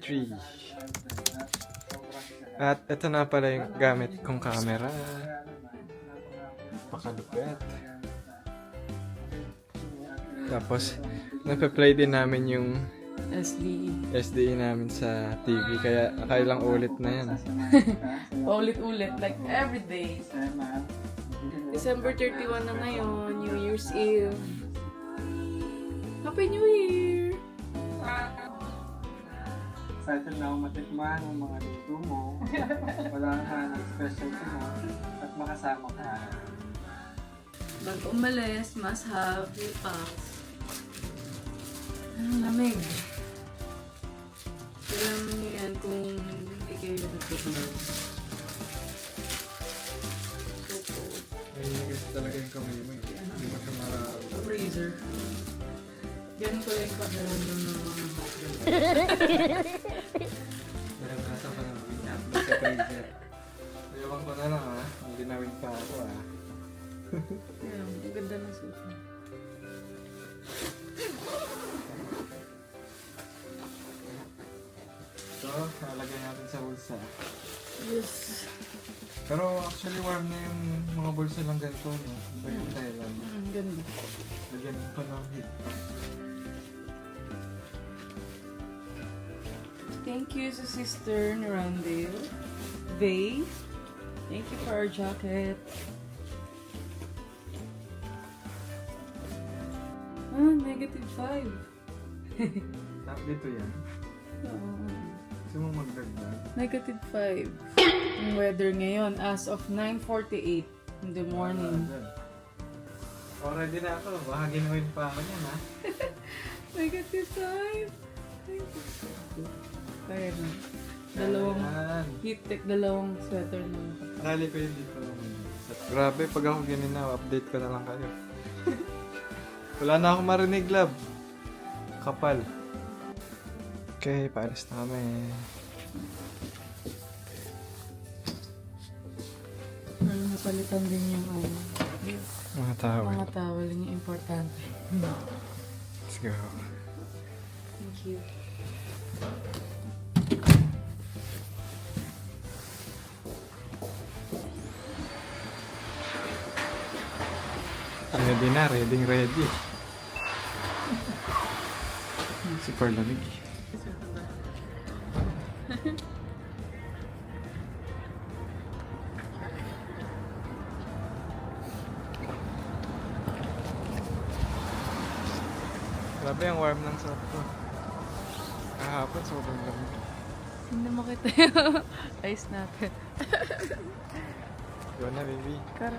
3. At ito na pala yung gamit kong camera. Pakalupit. Tapos, nape-play din namin yung SDE namin sa TV. Kaya nakailang ulit na yan. Ulit-ulit, like every day. December 31 na ngayon, New Year's Eve. Happy New Year! Excited na ako matikman ang mga luto mo. Wala ka ng specialty mo. At makasama ka. Bago umalis, must have few packs. Ang lamig. Kailangan nyo yan kung hindi kayo nagtutunan. So cold. Naiinigis talaga yung kamay mo. Hindi mo siya mararamdaman. Freezer. Yan ko yung pagdaramdam ng mga hotdog. Nasa pa ng sa freezer. Ewan ko na lang ha. Hindi nawin pa ako ha. Ayan, ang ganda ng suit mo. So, nalagay natin sa bulsa. Yes. Pero actually warm na yung mga bulsa lang ganito, no? Iba yung Thailand. Ang ganda. Lagyan pa ng heat. Thank you sa sister ni Rondale. Vay. Thank you for our jacket. Negative 5. Dito yan. Oo. Gusto mo magdagdag? Negative 5. Yung weather ngayon as of 9:48 in the morning. Oh, ready na ako. Baka ginuwin pa ako yan, ha? Negative 5. Kaya na. Dalawang Yan. heat tech, dalawang sweater na. Akali ko yun dito. Grabe, pag ako ganina, update ko na lang kayo. Wala na akong marinig, love. Kapal. Okay, paalis na kami. Napalitan din yung Mga tao. mga towel yung importante. Let's go. Thank you. Ready na, ready. Super lamig. Grabe ang warm ng sarap ko. Kahapon sobrang lamig. Hindi mo kita yung ice natin. Yun na, baby. Kara.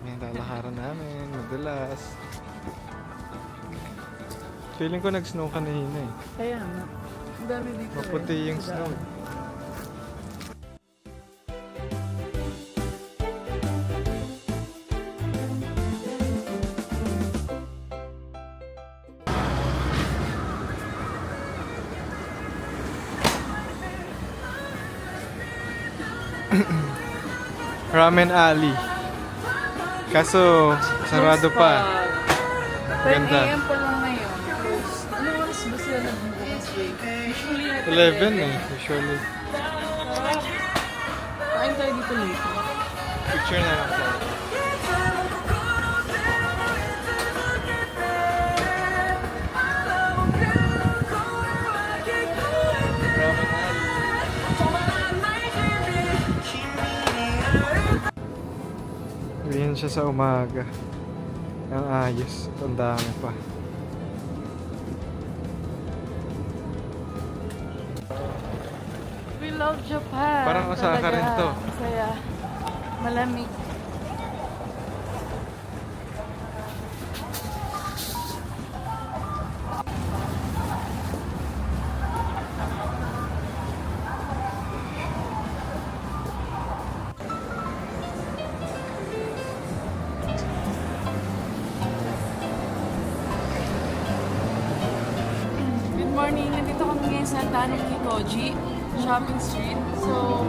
Ngayon lalakaran namin, madalas. Feeling ko nag-snow kanina eh. Kaya nga. Ang dami dito Maputi eh. yung Sa snow. daan. Ramen Alley. Kaso, sarado pa. 10 Ganda. a.m. pa lang ngayon. Close. Ano oras ba sila nagbubukas break? Usually at 11 eh, usually. Kain tayo dito later. Picture na lang tayo. Ramen Alley. Yan siya sa umaga. Ang ayos. Ang dami pa. We love Japan. Parang Osaka Talaga. rin to. Masaya. Malamig. Good morning. Nandito kami ngayon sa Tanong Kikoji Shopping Street. So,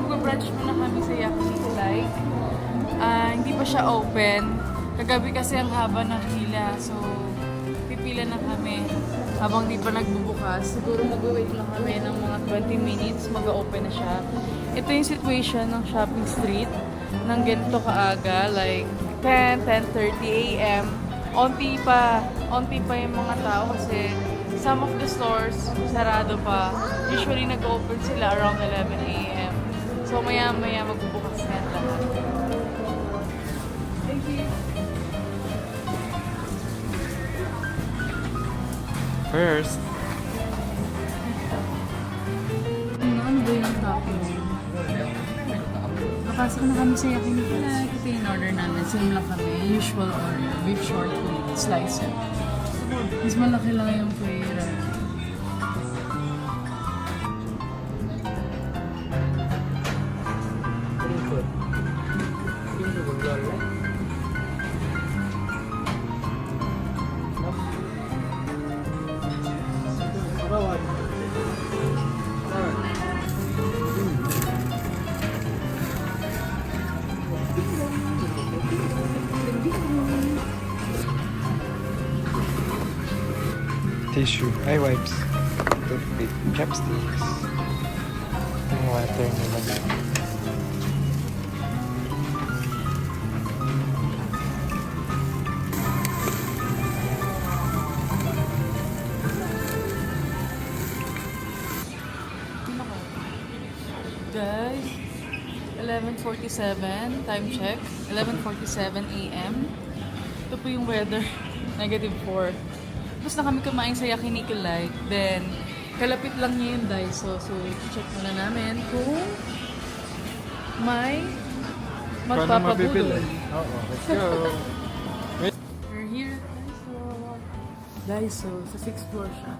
mag-brunch muna kami sa Yakiniku Like. Hindi pa siya open. Kagabi kasi ang haba ng hila. So, pipila na kami habang di pa nagbubukas. Siguro mag-wait lang kami ng mga 20 minutes, mag-open na siya. Ito yung situation ng shopping street ng ganito kaaga, like 10, 10:30 a.m. Onti pa yung mga tao kasi some of the stores sarado pa. Usually nag-open sila around 11 a.m. So maya-maya magbubukas na yan lahat. Thank you. First, Ano ba yung topping? Nakasok na kami sa Yakiniku. Ito yung order namin. Same lang kami. Usual order. Beef short fillet. Slice it. Mas malaki lang yung pera. tissue, eye wipes, toothpick, chopsticks, yung water nila. Guys, 11:47, time check, 11:47 a.m. Ito po yung weather, -4. Tapos na kami kumain sa Yakiniku Light. Then, kalapit lang niya yung Daiso. So, check muna namin kung may magpapabudol. Oo, let's go. We're here at Daiso. Sa 6th floor siya.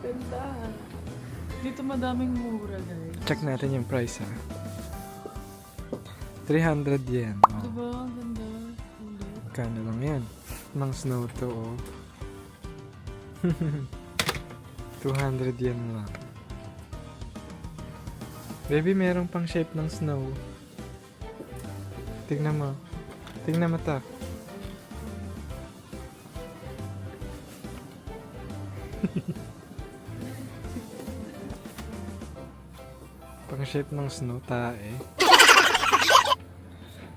Ganda. Dito madaming mura, guys. Check natin yung price, ha. 300 yen. Oh. Diba? Ang ganda. Ulit. Kano lang yan? Mang snow to, oh. 200 yen lang. Baby, merong pang shape ng snow. Tignan mo. Tignan mo ta. Pang shape ng snow, tae.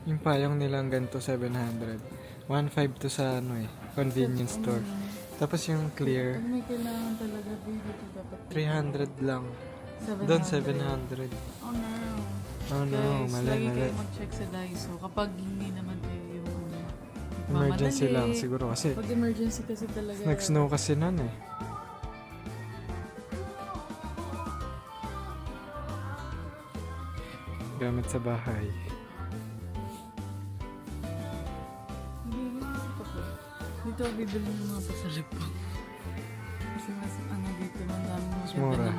Yung payong nilang ganito, 700. 1.5 to sa ano eh, convenience store. Tapos yung clear, Pag may kailangan talaga, baby, ito dapat 300 lang. 700. Doon 700. Oh no. Oh no, Guys, mali, lagi mali. kayo mag-check sa Daiso kapag hindi naman kayo yung Emergency mamadali. lang siguro kasi Pag emergency kasi talaga. nag-snow kasi nun eh. Gamit sa bahay. Dito bibili ng mga pasalip po. Kasi mas ano dito, ang dami mga Mura. mura.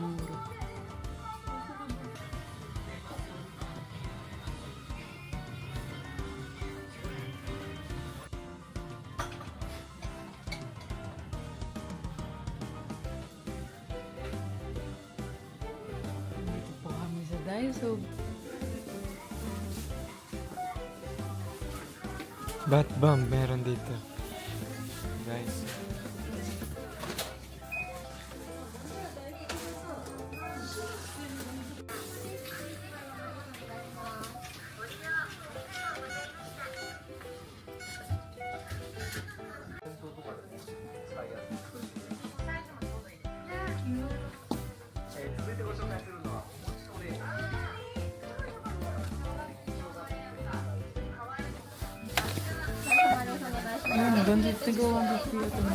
Dito po kami sa Daiso. Bat bomb meron dito. Guys. Ayan, ganda. Tigo 150 ito na.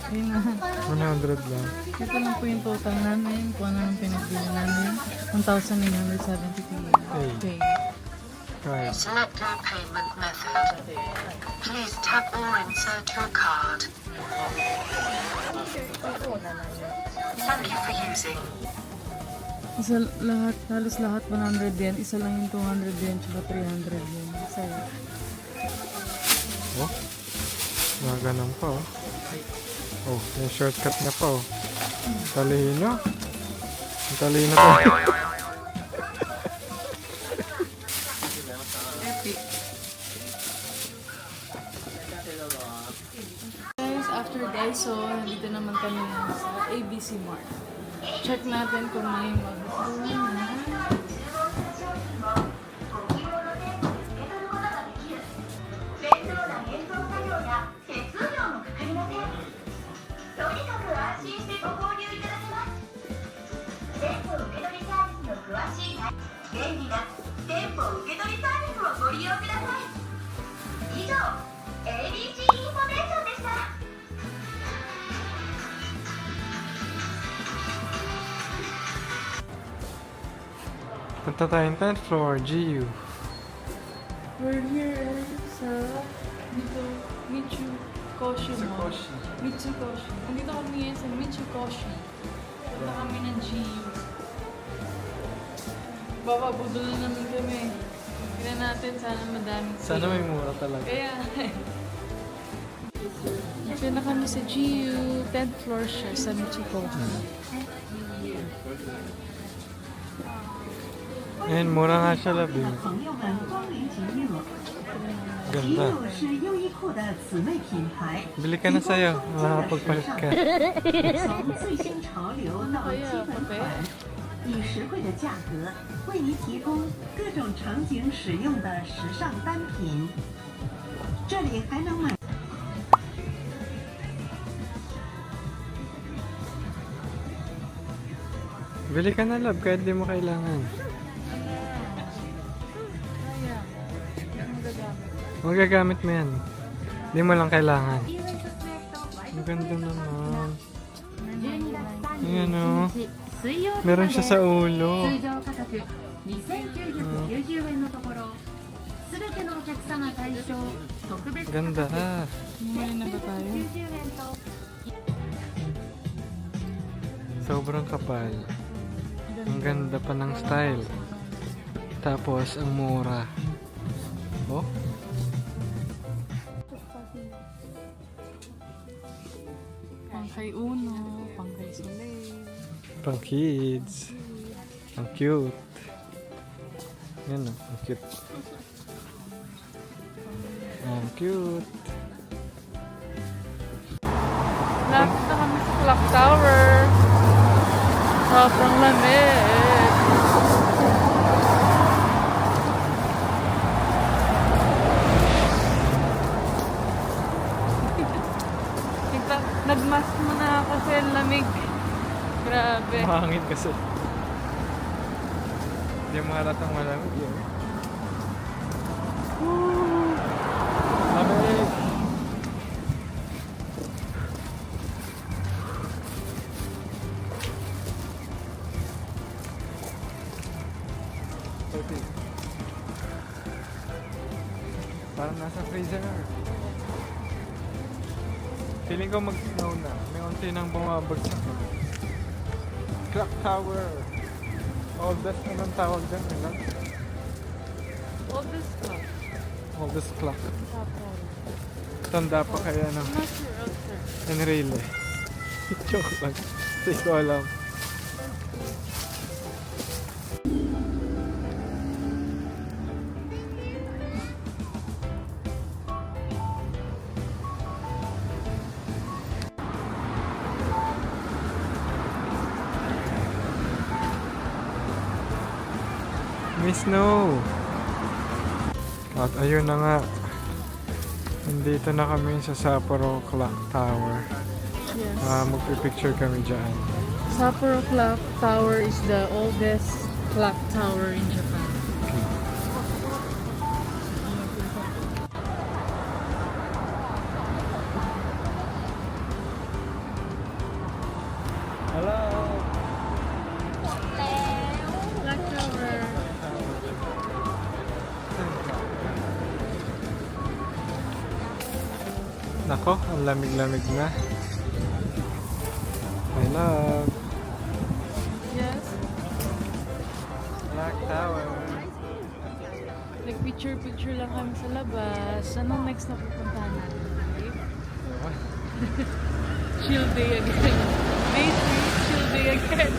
Ayun na. 100 lang. Ito lang po yung total namin. Kung ano nang pinagbili namin. 1,970 Hey. Right. Select your payment method. Please tap or insert your card. Thank you for using. Isa lahat, halos lahat 100 yen. Isa lang yung 200 yen, tsaka 300 yen. Sa'yo. Oh. Mga ganun pa oh. Oh, may shortcut na pa oh. Talino. Ang talino pa. kami sa ABC Mart. Check natin kung may magustuhan na. Punta tayong 10th floor, GU. We're here sa dito, Mitsukoshi Mall. Mitsukoshi. Nandito kami ngayon sa Mitsukoshi. Punta kami ng GU. Bababudol na namin kami. Tignan natin, sana madaming Sana may mura talaga. Kaya, dito na kami sa GU. 10th floor siya sa Mitsukoshi. Ayan, mura nga siya, labi. 朋友们光临吉柚。吉 Ganda. 柚是优衣库的姊妹品牌， Bili ka na sa'yo. Makakapagpalit ka. 从最新潮流到基本款，以实惠的价格为您提供各种场景使用的时尚单品。这里还能买。 Bili ka na, love, kahit di mo kailangan. Kaya, ang gagamit. Magagamit mo yan. Di mo lang kailangan. Ang ganda naman. Ayan o. Meron siya sa ulo. 通常価格2990円のところ、すべてのお客様対象特別価格 Ganda. Bumili na ba tayo? 90円と Sobrang kapal. Ang ganda pa ng style. Tapos, ang mura. Oh? Pang kay Uno, pang kay Soleil. Pang kids. Ang cute. Yan o, ang cute. Ang cute. Lapit na kami sa Clock Tower. Sobrang lamig. Nagmask mo na kasi ang lamig. Grabe. Mahangin kasi. Hindi mo halatang malamig yun. Woo! Lamig! Okay. Parang nasa freezer. Feeling ko mag-snow na. May unti nang bumabagsak. Clock Tower. Oldest naman tawag dyan, nila. Oldest clock. Oldest clock. Tapos, Tanda pa kaya ng I'm not sure also. Enrile. Joke lang. Hindi ko alam. May snow. At ayun na nga. Nandito na kami sa Sapporo Clock Tower. Yes. Magpipicture kami dyan. Sapporo Clock Tower is the oldest clock tower in Japan. Hello! Clock Tower. Nako, ang lamig-lamig na. I love Yes. Clock Tower. Nag-picture-picture lang kami sa labas. Anong next na pupuntahan natin? Babe? Chill day again. May 3, chill day again.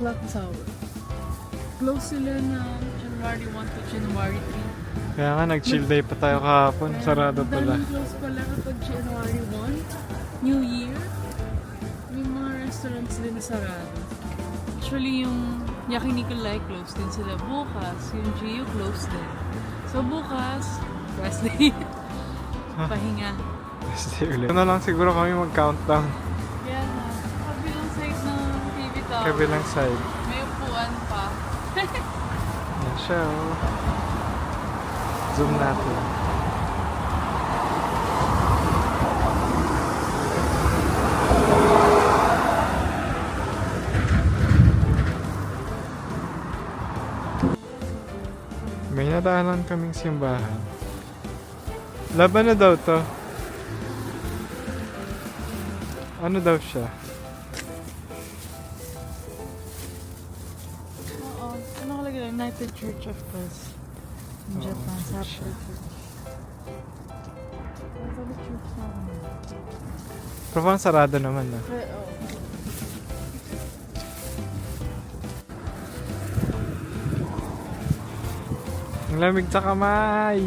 Clock Tower. Close sila na January 1 to January 3. Kaya nga, nag-chill day pa tayo kahapon. Sarado pala. Daming close pala kapag January 1, New Year. May mga restaurants din na sarado. Actually, yung Yakinikulay close din sila bukas. Yung Gio close din. So bukas, rest day. Pahinga. Stay ulit. Ito na lang siguro kami mag-countdown. Kaya na, kabilang side ng TV tower. Kabilang side. May upuan pa. Yan siya, oh. Zoom natin. May nadaanan kaming simbahan. Laban na daw to. Ano daw siya? Oo. Ano nakalagay lang? United Church of Christ. In Japan. Sapper Church. Ano ba church na ako? Pero parang sarado naman na. Oo. Ang lamig sa kamay!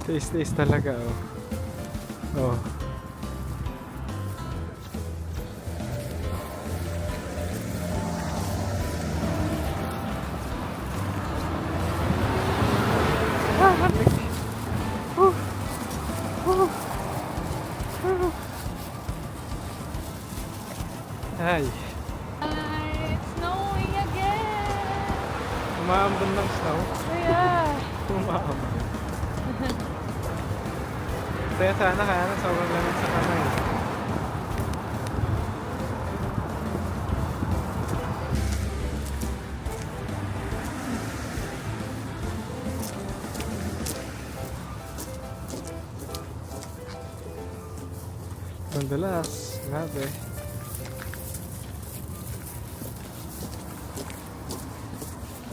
Taste talaga, oh. Oh. Ay, It's snowing again! umaambon ng snow. Kaya! Umaambon. Kaya sana kaya na sobrang lamig sa kamay. Mandalas, grabe.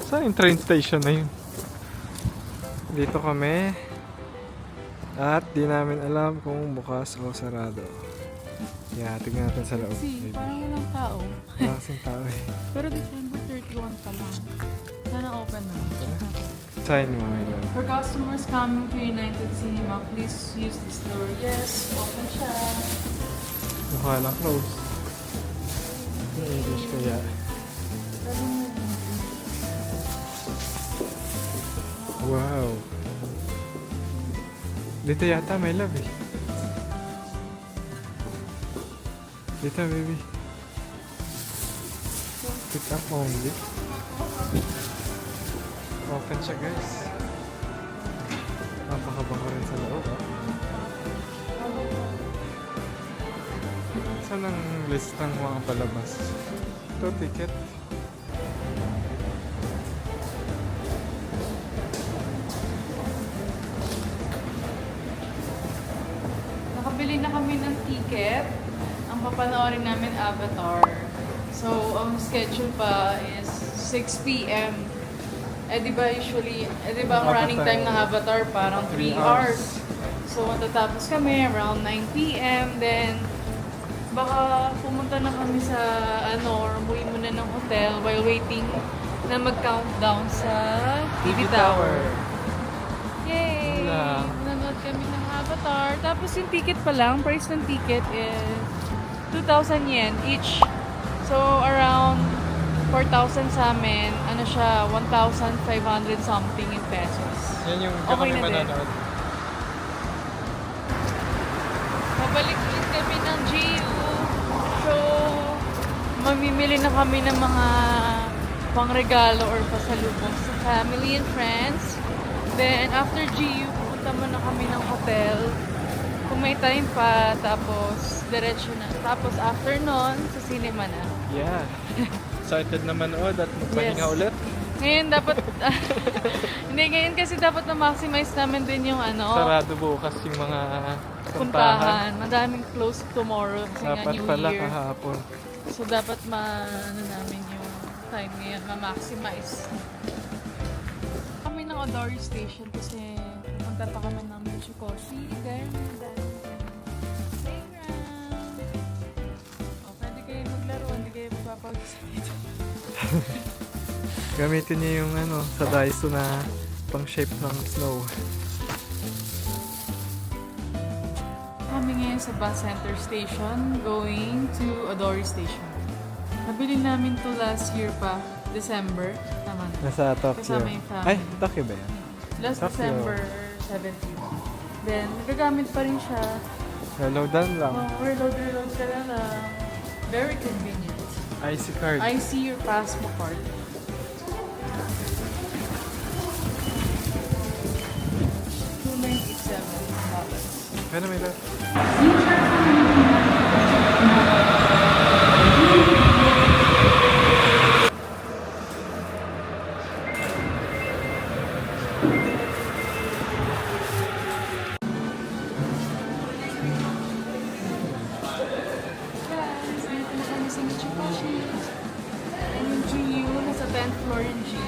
Saan yung train station na yun? Dito kami. At di namin alam kung bukas o sarado. Yeah, tignan natin sa loob. Kasi Maybe. parang walang tao. Wala kasing tao eh. Pero December 31 pa lang. Sana open na. Sign mo, my love. For customers coming to United Cinema, please use this door. Yes, open siya. Mukha lang close. Yung English kaya. Wow. Dito yata, my love eh. Dito, baby. Pick up only. Open siya, guys. Napakabaka rin sa loob, ah. Saan ang list ng mga palabas? Ito, ticket. Nakabili na kami ng ticket. Ang papanoorin namin Avatar. So, ang schedule pa is 6 p.m. Eh di ba usually, di ba ang running time ng Avatar parang 3 hours. So, matatapos kami around 9 p.m. Then, baka pumunta na kami sa or umuwi muna ng hotel while waiting na mag-countdown sa TV Tower. Yay! Wala. Nanood kami ng Avatar. Tapos yung ticket pa lang, price ng ticket is 2,000 yen each. So, around 4,000 sa amin. Ano siya, 1,500 something in pesos. Yan yung Okay na din. manonood. Pabalik ulit kami ng GU. So, mamimili na kami ng mga pangregalo or pasalubong sa family and friends. Then, after GU, pupunta muna kami ng hotel. Kung may time pa, tapos diretso na. Tapos after nun, sa cinema na. Yeah. Excited na manood at magpahinga Yes. ulit. Ngayon dapat, hindi ngayon kasi dapat na-maximize namin din yung Sarado bukas yung mga puntahan. puntahan. Madaming close tomorrow kasi nga Dapat New pala Year. kahapon. So dapat namin yung time ngayon, ma-maximize. Kami ng Odori Station kasi pupunta pa kami ng Michikoshi. Then, playground. O, pwede kayo maglaro, hindi kayo magpapag-isa dito. Gamitin niyo yung ano, sa Daiso na pang shape ng snow. Kami ngayon sa bus center station, going to Odori Station. Nabili namin to last year pa, December. Tama. Nasa Tokyo. Kasama yung family. Ay, Tokyo ba yan? Last Tokyo. December 17. Then, nagagamit pa rin siya. Reloadan lang. Reload ka na lang. Very convenient. IC card. I see your passport card. $2,987. Kaya na may lahat. Guys, dito na kami sa Michikashi. Yung GU, nasa 10th floor yung GU.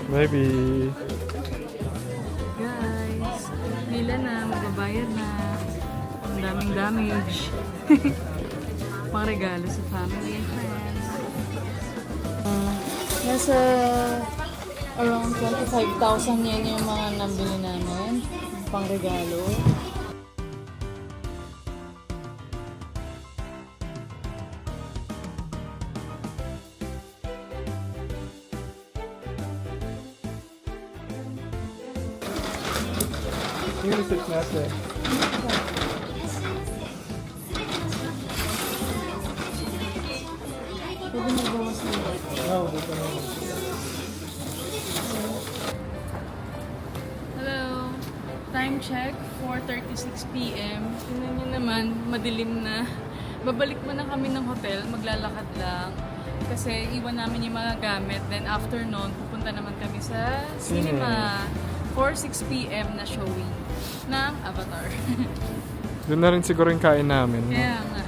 Baby. Guys, nila na, magbabayad na. Ang daming damage. Pang regalo sa family and friends. Nasa around 25,000 yen yung mga nabili namin. Pang regalo. Yung receipt natin. Pwede magbawas na ba? Wow, dito na. Hello! Time check, 4:36 p.m. Tingnan nyo naman, madilim na. Babalik muna kami ng hotel, maglalakad lang. Kasi iwan namin yung mga gamit. Then after noon, pupunta naman kami sa cinema. 4:06 p.m. na showing ng Avatar. Doon na rin siguro yung kain namin. No? Kaya nga.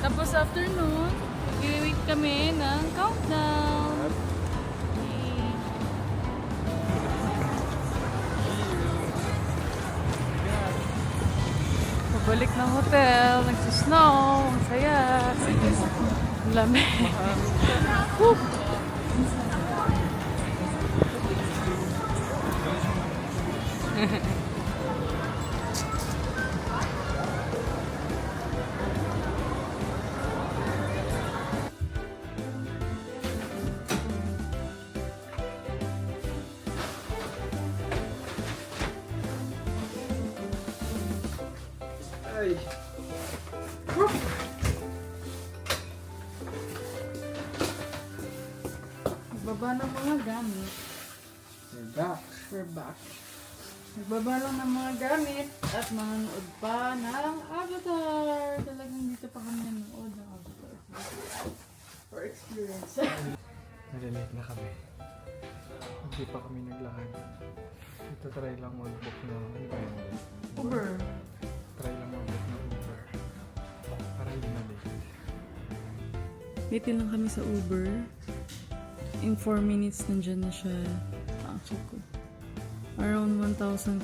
Tapos after noon, i-wait kami ng countdown. Yay. Pabalik ng hotel, nagsisnow, ang saya. Ang lamig. Woo! Ay. Nagbaba ng mga gamit. We're back. We're back. Nagbaba lang ng mga gamit at manonood pa ng Avatar. Talagang dito pa kami nanonood ng Avatar. For experience. Nalilate na kami. Hindi pa kami naglakad. Ito try lang mag-book na ano ba yun? Uber. Try lang mag-book na Uber. Para hindi na late. Late lang kami sa Uber. In 4 minutes, nandyan na siya. Check ko. Around 1,500.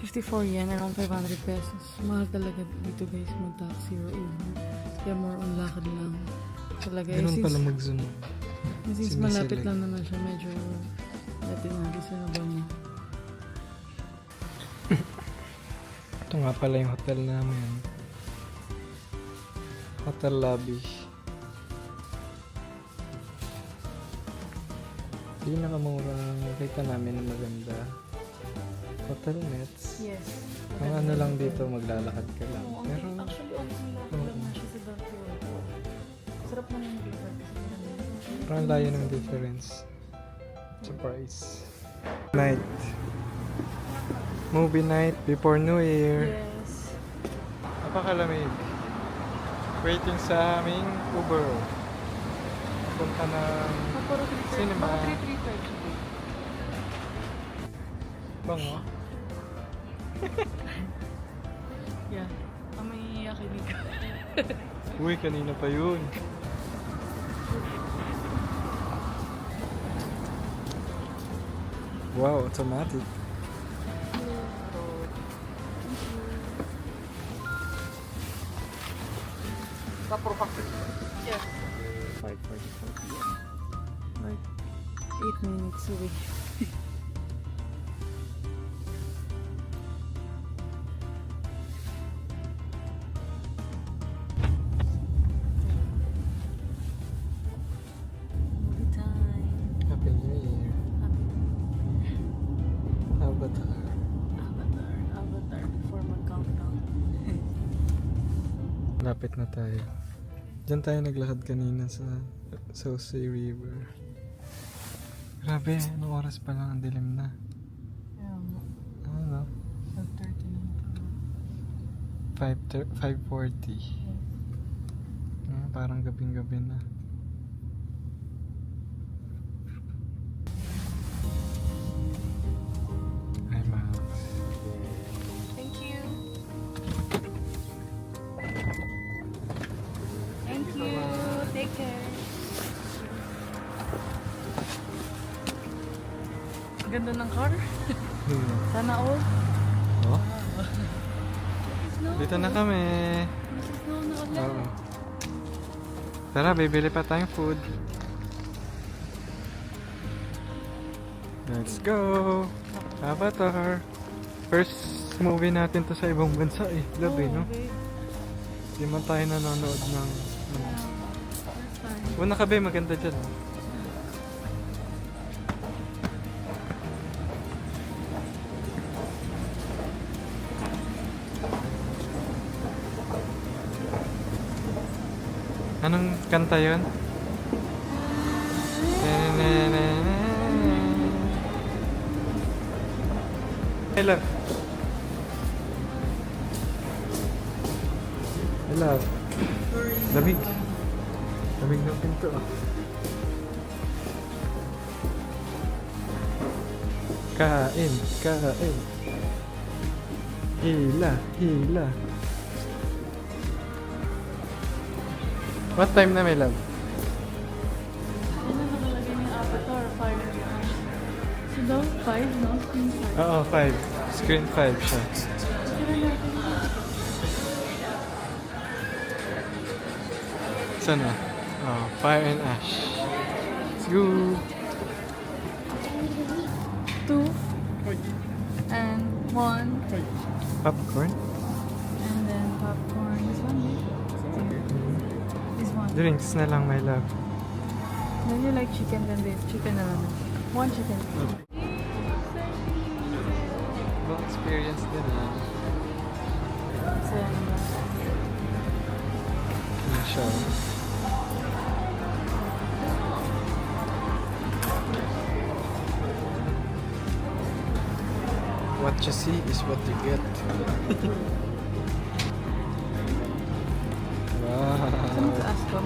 54 yen, around 500 pesos. Mahal talaga dito guys, mag-taxi or Uber. Kaya more on lakad lang. Talaga. Ganun pala mag-zoom. Since malapit lang naman siya, medyo dati natin sa nabang niya. Ito nga pala yung hotel namin. Hotel lobby. Pinakamura nakita namin na maganda. Hotel nets. Yes. Ang ano lang dito, maglalakad ka lang. Oo, Pero, actually, lakad lang na siya sa Donkey. Sarap naman yung dito. parang layo ng difference. Surprise. Night. Movie night before New Year. Yes. Napakalamig. Waiting sa aming Uber. Punta ng cinema. Bango. Yeah. May yakinig. Uy, kanina pa yun. Wow, automatic. Yeah. 5:44 p.m. Like, 8 minutes away. Movie time. Happy New Year. Avatar. Avatar before mag-countdown. Lapit na tayo. Diyan tayo naglakad kanina sa Sauce River. Grabe, anong oras pa lang ang dilim na? Ano? 5:30 na ito. 5:40. Parang gabing-gabi na. Hi, Max. Thank you. Thank you. Take care. Ganda ng car. Sana all. Oh, Snow. dito na kami. Snow na ulit. Oo. Tara, bibili pa tayong food. Let's go! Avatar! First movie natin to sa ibang bansa eh. Labi, no? Okay. Di man tayo nanonood ng... First time. Una ka ba, maganda dyan. Oh. Anong kanta yun? I love. I love. Lamig. Lamig ng pinto ah. Kain, kain. Hila, hila. What time na, my love? Ano nakalagay ni Avatar? 5. So daw 5, no? Screen 5. Oo, 5. Screen 5 siya. Saan na? Oh, Fire and Ash. Let's go! 2 and 1 Popcorn? and then popcorn. This one, this one. Drinks na lang, my love. Then you like chicken, then the chicken na lang. 1 chicken. Well, experience din ah. So, ano ba? Yung show. What you see is what you get. Saan Wow. sa Ascom?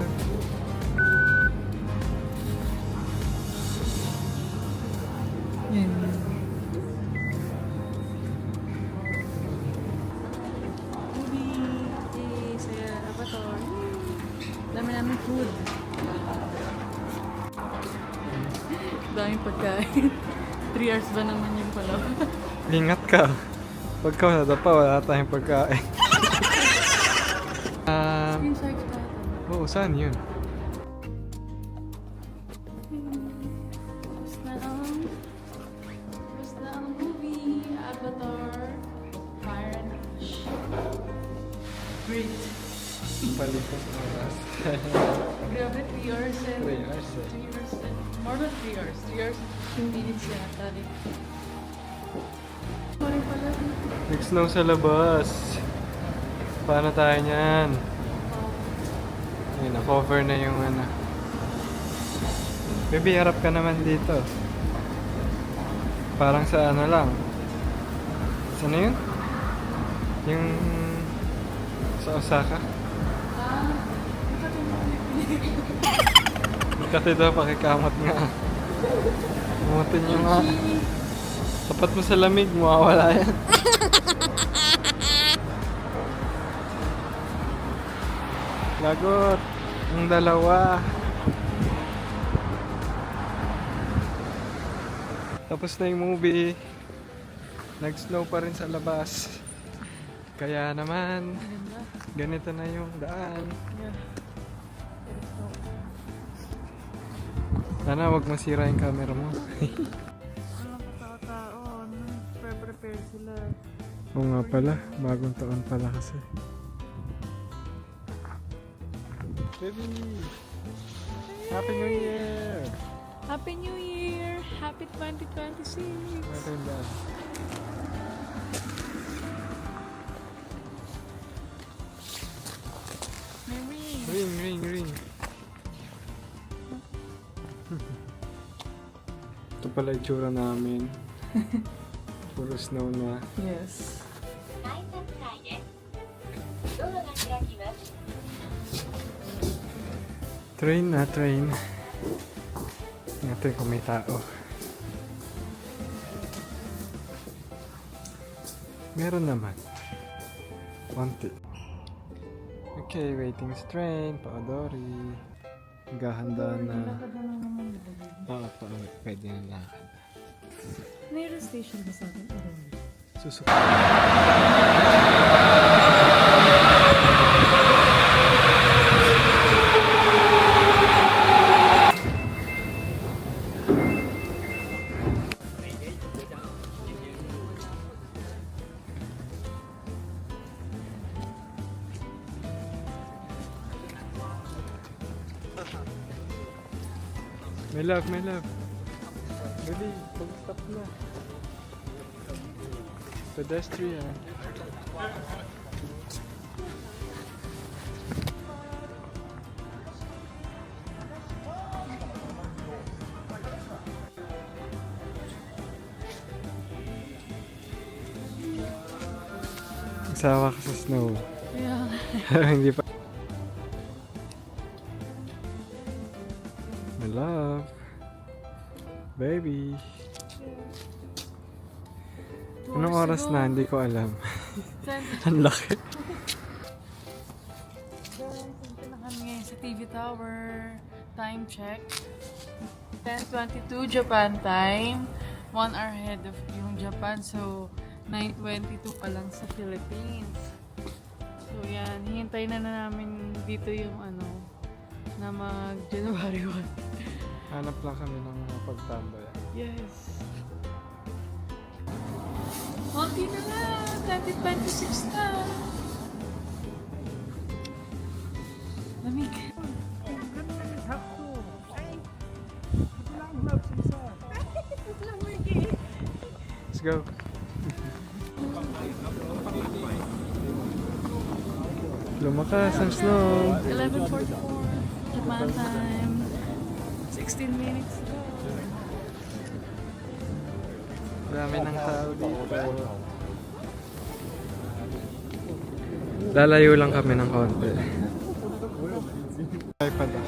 Yan. Movie! Yay! Saya! Avatar! Dami namin food. Daming pagkain. 3 hours ba naman yung pala? Ingat ka. Pagka nadapa, wala tayong pagkain. Screen shark tayo. Oo, saan yun? Tapos na ang movie, Avatar, Fire and Ash. Great. Palipas oras. Grabe, 3 hours and... 3 hours eh. 3 hours and... More than 3 hours. 3 hours and 2 minutes yata rin. Sorry pala. Nag-snow sa labas. Paano tayo niyan? Ayun, na-cover na yung ano. Baby, harap ka naman dito. Parang sa ano lang. Saan na yun? Yung sa Osaka? Kasi daw pakikamot nga. Umutin nyo nga. Tapat mo sa lamig, mawawala yan. Lagot. Ang dalawa. Tapos na yung movie. Nag-snow pa rin sa labas. Kaya naman, Ganda. ganito na yung daan. Yeah. Sana wag masira yung camera mo. Walang katao-tao. Prepare sila. Oo nga pala, bagong taon pala kasi. Baby! Happy New Year! Happy New Year! Happy 2026! Maganda. Merry! Ring. Ito pala yung tsura namin. Puro snow na. Yes. 改札内です。ドアが開きます。 Train na, train. Natin kung may tao. Meron naman. Konti. Okay, waiting sa train. Paodori. Naghahanda na. Oo, pauwi. Pwede na lakad. Mayroon station ba sa atin? Susuk. My love, my love. Baby, pag-stop na. Pedestrian. Sawa ka sa snow. Yeah. Hindi pa. My love. Baby. Anong oras na? Hindi ko alam. Ang laki. Punta na kami ngayon sa TV Tower. Time check. 10:22 Japan time. 1 hour ahead of yung Japan. So, 9:22 pa lang sa Philippines. So, yan. Hihintay na namin dito yung ano, na mag-January 1. Hanap lang kami ng mga pagtambay. Yes. Konti na lang. 2026 na. Lamig. Let's go. Lumakas ang snow. 11:44 Japan time. 16 minutes ago. Dami ng tao dito. Lalayo lang kami ng konti. Ay pala.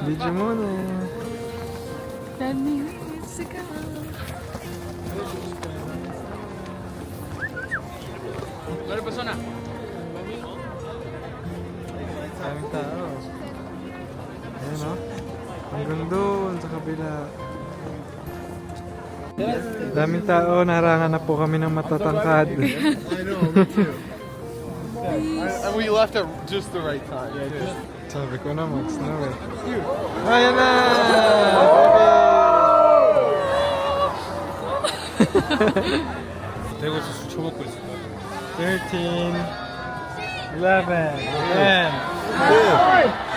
Video muna. 10 minutes ago. Daming tao. Ayan o. Hanggang doon sa kabila. Daming tao. Narangan na po kami ng matatangkad. I know, me too. And we left at just the right time. Sabi ko na mag-snow eh. Ayan na! 내가 지금 쳐먹고 있어. 13, 11, 10, 9,